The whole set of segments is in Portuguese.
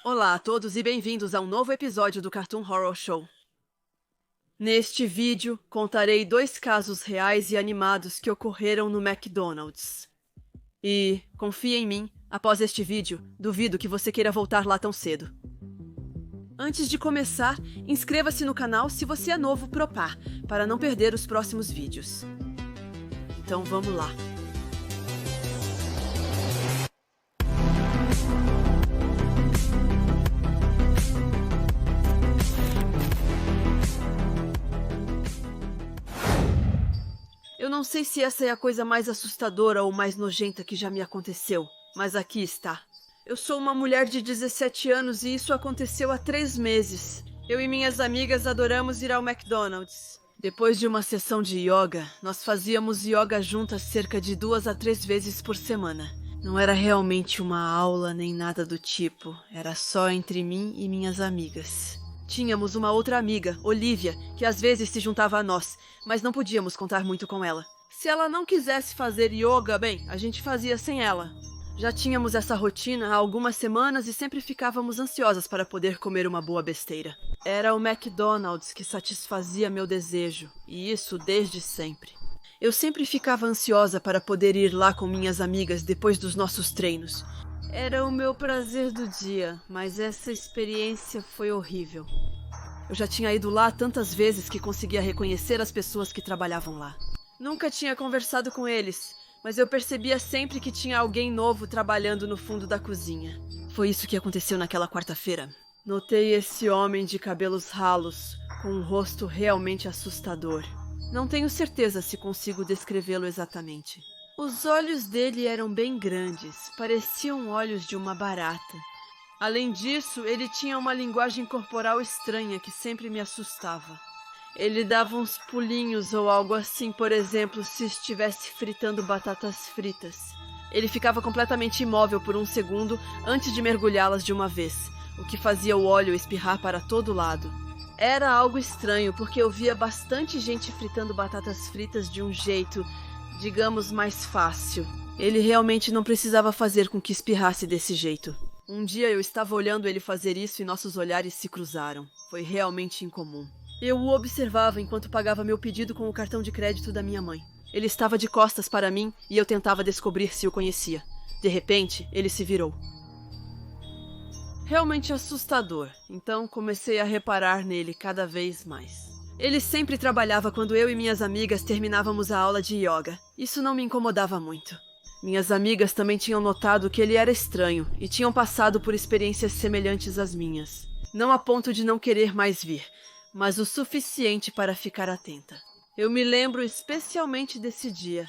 Olá a todos e bem-vindos a um novo episódio do Cartoon Horror Show. Neste vídeo, contarei 2 casos reais e animados que ocorreram no McDonald's. E, confie em mim, após este vídeo, duvido que você queira voltar lá tão cedo. Antes de começar, inscreva-se no canal se você é novo pro par, para não perder os próximos vídeos. Então vamos lá. Eu não sei se essa é a coisa mais assustadora ou mais nojenta que já me aconteceu, mas aqui está. Eu sou uma mulher de 17 anos e isso aconteceu há 3 meses. Eu e minhas amigas adoramos ir ao McDonald's. Depois de uma sessão de yoga, nós fazíamos yoga juntas cerca de 2 a 3 vezes por semana. Não era realmente uma aula nem nada do tipo, era só entre mim e minhas amigas. Tínhamos uma outra amiga, Olivia, que às vezes se juntava a nós, mas não podíamos contar muito com ela. Se ela não quisesse fazer yoga, bem, a gente fazia sem ela. Já tínhamos essa rotina há algumas semanas e sempre ficávamos ansiosas para poder comer uma boa besteira. Era o McDonald's que satisfazia meu desejo, e isso desde sempre. Eu sempre ficava ansiosa para poder ir lá com minhas amigas depois dos nossos treinos. Era o meu prazer do dia, mas essa experiência foi horrível. Eu já tinha ido lá tantas vezes que conseguia reconhecer as pessoas que trabalhavam lá. Nunca tinha conversado com eles, mas eu percebia sempre que tinha alguém novo trabalhando no fundo da cozinha. Foi isso que aconteceu naquela quarta-feira. Notei esse homem de cabelos ralos, com um rosto realmente assustador. Não tenho certeza se consigo descrevê-lo exatamente. Os olhos dele eram bem grandes, pareciam olhos de uma barata. Além disso, ele tinha uma linguagem corporal estranha que sempre me assustava. Ele dava uns pulinhos ou algo assim, por exemplo, se estivesse fritando batatas fritas. Ele ficava completamente imóvel por um segundo antes de mergulhá-las de uma vez, o que fazia o óleo espirrar para todo lado. Era algo estranho, porque eu via bastante gente fritando batatas fritas de um jeito, digamos, mais fácil. Ele realmente não precisava fazer com que espirrasse desse jeito. Um dia eu estava olhando ele fazer isso e nossos olhares se cruzaram. Foi realmente incomum. Eu o observava enquanto pagava meu pedido com o cartão de crédito da minha mãe. Ele estava de costas para mim e eu tentava descobrir se o conhecia. De repente, ele se virou. Realmente assustador, então comecei a reparar nele cada vez mais. Ele sempre trabalhava quando eu e minhas amigas terminávamos a aula de yoga. Isso não me incomodava muito. Minhas amigas também tinham notado que ele era estranho e tinham passado por experiências semelhantes às minhas. Não a ponto de não querer mais vir, mas o suficiente para ficar atenta. Eu me lembro especialmente desse dia.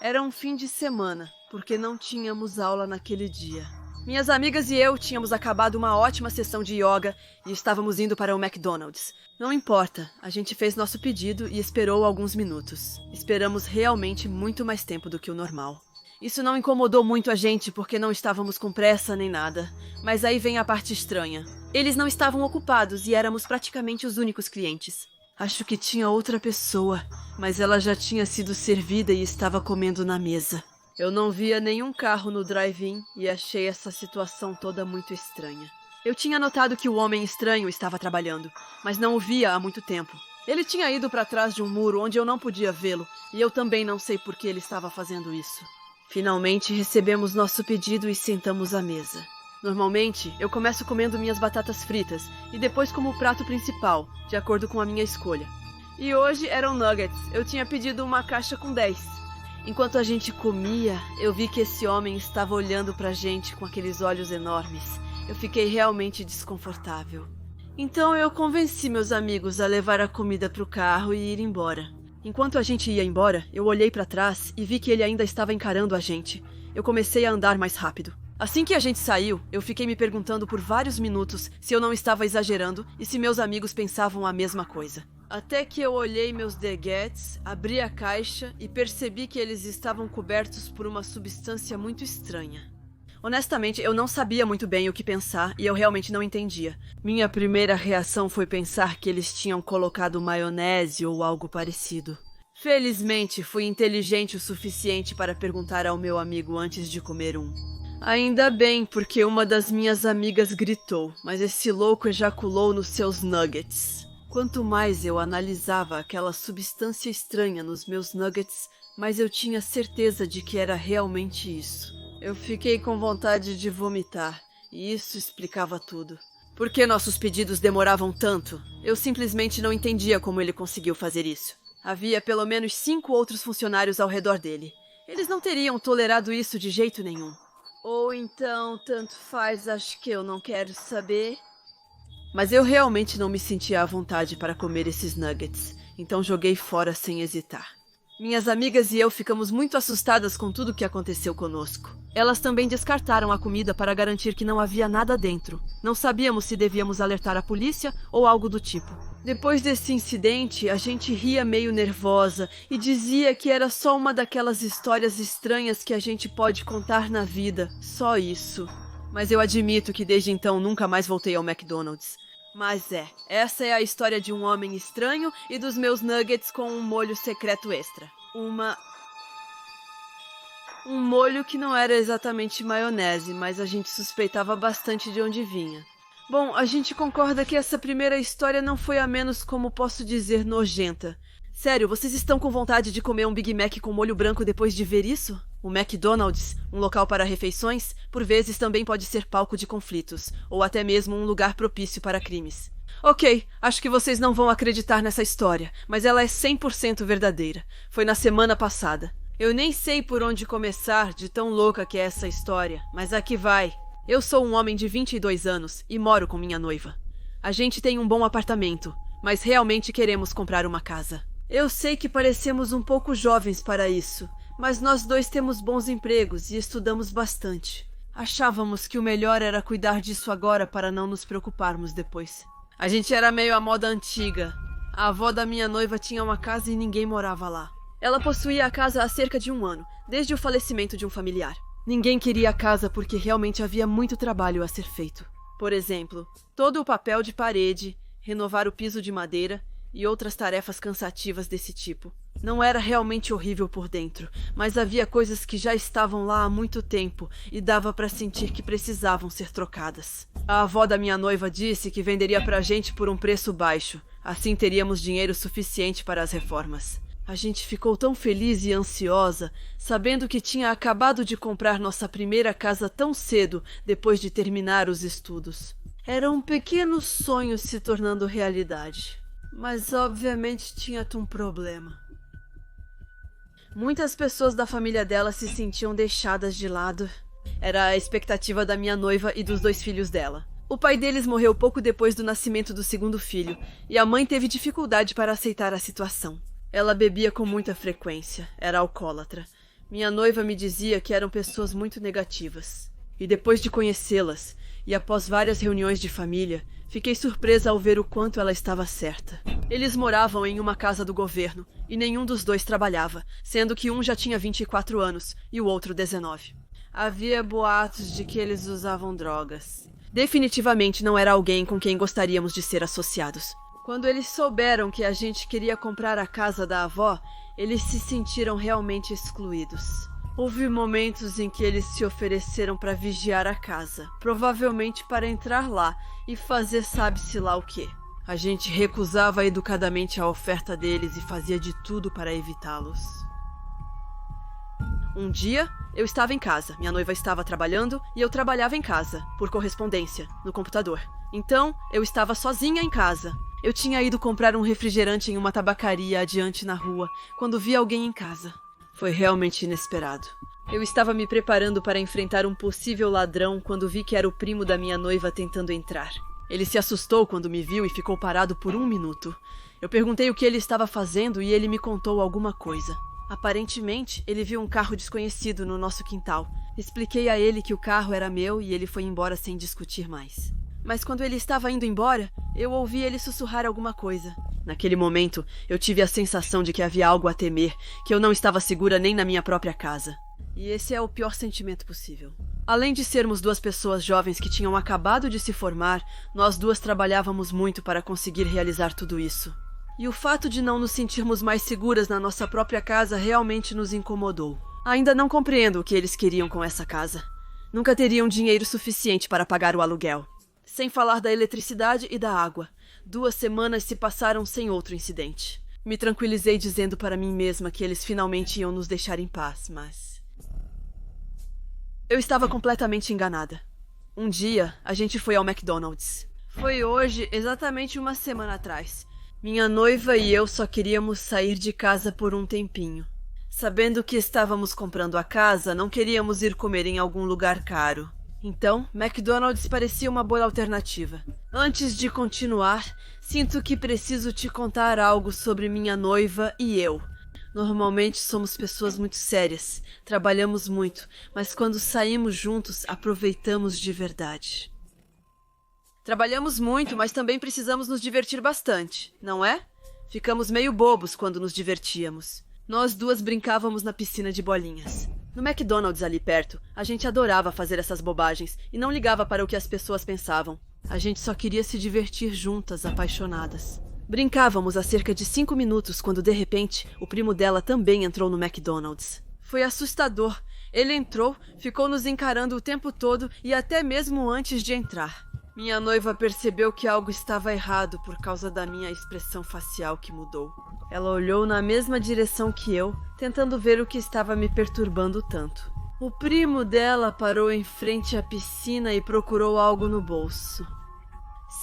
Era um fim de semana, porque não tínhamos aula naquele dia. Minhas amigas e eu tínhamos acabado uma ótima sessão de yoga e estávamos indo para o McDonald's. Não importa, a gente fez nosso pedido e esperou alguns minutos. Esperamos realmente muito mais tempo do que o normal. Isso não incomodou muito a gente porque não estávamos com pressa nem nada. Mas aí vem a parte estranha. Eles não estavam ocupados e éramos praticamente os únicos clientes. Acho que tinha outra pessoa, mas ela já tinha sido servida e estava comendo na mesa. Eu não via nenhum carro no drive-in e achei essa situação toda muito estranha. Eu tinha notado que o homem estranho estava trabalhando, mas não o via há muito tempo. Ele tinha ido para trás de um muro onde eu não podia vê-lo, e eu também não sei por que ele estava fazendo isso. Finalmente recebemos nosso pedido e sentamos à mesa. Normalmente, eu começo comendo minhas batatas fritas e depois como o prato principal, de acordo com a minha escolha. E hoje eram nuggets. Eu tinha pedido uma caixa com 10. Enquanto a gente comia, eu vi que esse homem estava olhando pra gente com aqueles olhos enormes. Eu fiquei realmente desconfortável. Então eu convenci meus amigos a levar a comida pro carro e ir embora. Enquanto a gente ia embora, eu olhei pra trás e vi que ele ainda estava encarando a gente. Eu comecei a andar mais rápido. Assim que a gente saiu, eu fiquei me perguntando por vários minutos se eu não estava exagerando e se meus amigos pensavam a mesma coisa. Até que eu olhei meus deguetes, abri a caixa e percebi que eles estavam cobertos por uma substância muito estranha. Honestamente, eu não sabia muito bem o que pensar e eu realmente não entendia. Minha primeira reação foi pensar que eles tinham colocado maionese ou algo parecido. Felizmente, fui inteligente o suficiente para perguntar ao meu amigo antes de comer um. Ainda bem, porque uma das minhas amigas gritou, mas esse louco ejaculou nos seus nuggets. Quanto mais eu analisava aquela substância estranha nos meus nuggets, mais eu tinha certeza de que era realmente isso. Eu fiquei com vontade de vomitar, e isso explicava tudo. Por que nossos pedidos demoravam tanto? Eu simplesmente não entendia como ele conseguiu fazer isso. Havia pelo menos 5 outros funcionários ao redor dele. Eles não teriam tolerado isso de jeito nenhum. Ou então, tanto faz, acho que eu não quero saber. Mas eu realmente não me sentia à vontade para comer esses nuggets, então joguei fora sem hesitar. Minhas amigas e eu ficamos muito assustadas com tudo o que aconteceu conosco. Elas também descartaram a comida para garantir que não havia nada dentro. Não sabíamos se devíamos alertar a polícia ou algo do tipo. Depois desse incidente, a gente ria meio nervosa e dizia que era só uma daquelas histórias estranhas que a gente pode contar na vida. Só isso. Mas eu admito que desde então nunca mais voltei ao McDonald's. Mas essa é a história de um homem estranho e dos meus nuggets com um molho secreto extra. Um molho que não era exatamente maionese, mas a gente suspeitava bastante de onde vinha. Bom, a gente concorda que essa primeira história não foi a menos, como posso dizer, nojenta. Sério, vocês estão com vontade de comer um Big Mac com molho branco depois de ver isso? O McDonald's, um local para refeições, por vezes também pode ser palco de conflitos, ou até mesmo um lugar propício para crimes. Ok, acho que vocês não vão acreditar nessa história, mas ela é 100% verdadeira. Foi na semana passada. Eu nem sei por onde começar de tão louca que é essa história, mas aqui vai. Eu sou um homem de 22 anos e moro com minha noiva. A gente tem um bom apartamento, mas realmente queremos comprar uma casa. Eu sei que parecemos um pouco jovens para isso, mas nós dois temos bons empregos e estudamos bastante. Achávamos que o melhor era cuidar disso agora para não nos preocuparmos depois. A gente era meio à moda antiga. A avó da minha noiva tinha uma casa e ninguém morava lá. Ela possuía a casa há cerca de 1 ano, desde o falecimento de um familiar. Ninguém queria a casa porque realmente havia muito trabalho a ser feito. Por exemplo, todo o papel de parede, renovar o piso de madeira e outras tarefas cansativas desse tipo. Não era realmente horrível por dentro, mas havia coisas que já estavam lá há muito tempo e dava para sentir que precisavam ser trocadas. A avó da minha noiva disse que venderia pra gente por um preço baixo, assim teríamos dinheiro suficiente para as reformas. A gente ficou tão feliz e ansiosa, sabendo que tinha acabado de comprar nossa primeira casa tão cedo depois de terminar os estudos. Era um pequeno sonho se tornando realidade. Mas obviamente tinha um problema. Muitas pessoas da família dela se sentiam deixadas de lado. Era a expectativa da minha noiva e dos 2 filhos dela. O pai deles morreu pouco depois do nascimento do 2º filho, e a mãe teve dificuldade para aceitar a situação. Ela bebia com muita frequência, era alcoólatra. Minha noiva me dizia que eram pessoas muito negativas. E depois de conhecê-las, e após várias reuniões de família, fiquei surpresa ao ver o quanto ela estava certa. Eles moravam em uma casa do governo, e nenhum dos 2 trabalhava, sendo que um já tinha 24 anos e o outro 19. Havia boatos de que eles usavam drogas. Definitivamente não era alguém com quem gostaríamos de ser associados. Quando eles souberam que a gente queria comprar a casa da avó, eles se sentiram realmente excluídos. Houve momentos em que eles se ofereceram para vigiar a casa, provavelmente para entrar lá e fazer sabe-se lá o quê. A gente recusava educadamente a oferta deles e fazia de tudo para evitá-los. Um dia, eu estava em casa, minha noiva estava trabalhando e eu trabalhava em casa, por correspondência, no computador. Então, eu estava sozinha em casa. Eu tinha ido comprar um refrigerante em uma tabacaria adiante na rua, quando vi alguém em casa. Foi realmente inesperado. Eu estava me preparando para enfrentar um possível ladrão quando vi que era o primo da minha noiva tentando entrar. Ele se assustou quando me viu e ficou parado por 1 minuto. Eu perguntei o que ele estava fazendo e ele me contou alguma coisa. Aparentemente, ele viu um carro desconhecido no nosso quintal. Expliquei a ele que o carro era meu e ele foi embora sem discutir mais. Mas quando ele estava indo embora, eu ouvi ele sussurrar alguma coisa. Naquele momento, eu tive a sensação de que havia algo a temer, que eu não estava segura nem na minha própria casa. E esse é o pior sentimento possível. Além de sermos 2 pessoas jovens que tinham acabado de se formar, nós 2 trabalhávamos muito para conseguir realizar tudo isso. E o fato de não nos sentirmos mais seguras na nossa própria casa realmente nos incomodou. Ainda não compreendo o que eles queriam com essa casa. Nunca teriam dinheiro suficiente para pagar o aluguel. Sem falar da eletricidade e da água. 2 semanas se passaram sem outro incidente. Me tranquilizei dizendo para mim mesma que eles finalmente iam nos deixar em paz, mas... eu estava completamente enganada. Um dia, a gente foi ao McDonald's. Foi hoje, exatamente 1 semana atrás. Minha noiva e eu só queríamos sair de casa por um tempinho. Sabendo que estávamos comprando a casa, não queríamos ir comer em algum lugar caro. Então, McDonald's parecia uma boa alternativa. Antes de continuar, sinto que preciso te contar algo sobre minha noiva e eu. Normalmente somos pessoas muito sérias, trabalhamos muito, mas quando saímos juntos, aproveitamos de verdade. Trabalhamos muito, mas também precisamos nos divertir bastante, não é? Ficamos meio bobos quando nos divertíamos. Nós 2 brincávamos na piscina de bolinhas. No McDonald's ali perto, a gente adorava fazer essas bobagens e não ligava para o que as pessoas pensavam. A gente só queria se divertir juntas, apaixonadas. Brincávamos há cerca de 5 minutos quando, de repente, o primo dela também entrou no McDonald's. Foi assustador. Ele entrou, ficou nos encarando o tempo todo e até mesmo antes de entrar. Minha noiva percebeu que algo estava errado por causa da minha expressão facial que mudou. Ela olhou na mesma direção que eu, tentando ver o que estava me perturbando tanto. O primo dela parou em frente à piscina e procurou algo no bolso.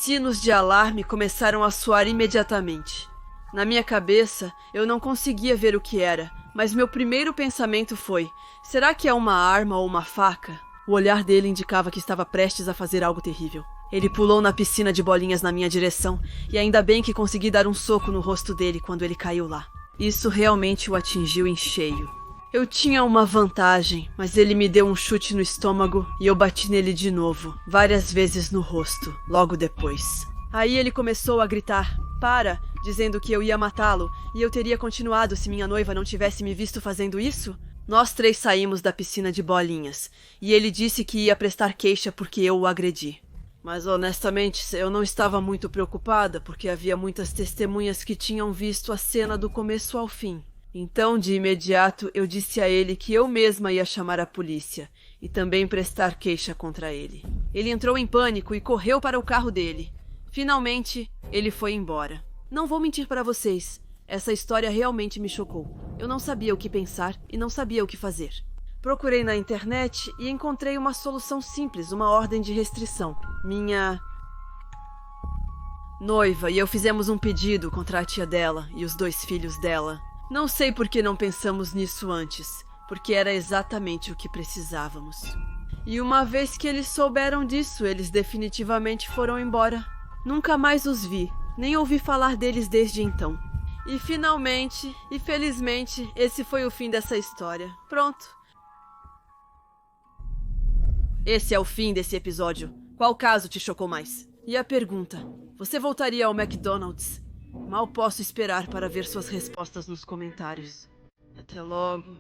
Sinos de alarme começaram a soar imediatamente. Na minha cabeça, eu não conseguia ver o que era, mas meu primeiro pensamento foi: será que é uma arma ou uma faca? O olhar dele indicava que estava prestes a fazer algo terrível. Ele pulou na piscina de bolinhas na minha direção, e ainda bem que consegui dar um soco no rosto dele quando ele caiu lá. Isso realmente o atingiu em cheio. Eu tinha uma vantagem, mas ele me deu um chute no estômago e eu bati nele de novo, várias vezes no rosto, logo depois. Aí ele começou a gritar, "Para!", dizendo que eu ia matá-lo, e eu teria continuado se minha noiva não tivesse me visto fazendo isso? Nós 3 saímos da piscina de bolinhas, e ele disse que ia prestar queixa porque eu o agredi. Mas honestamente, eu não estava muito preocupada, porque havia muitas testemunhas que tinham visto a cena do começo ao fim. Então, de imediato, eu disse a ele que eu mesma ia chamar a polícia, e também prestar queixa contra ele. Ele entrou em pânico e correu para o carro dele. Finalmente, ele foi embora. Não vou mentir para vocês, essa história realmente me chocou. Eu não sabia o que pensar e não sabia o que fazer. Procurei na internet e encontrei uma solução simples, uma ordem de restrição. Minha noiva e eu fizemos um pedido contra a tia dela e os 2 filhos dela. Não sei por que não pensamos nisso antes, porque era exatamente o que precisávamos. E uma vez que eles souberam disso, eles definitivamente foram embora. Nunca mais os vi, nem ouvi falar deles desde então. E finalmente, e felizmente, esse foi o fim dessa história. Pronto. Esse é o fim desse episódio. Qual caso te chocou mais? E a pergunta: você voltaria ao McDonald's? Mal posso esperar para ver suas respostas nos comentários. Até logo.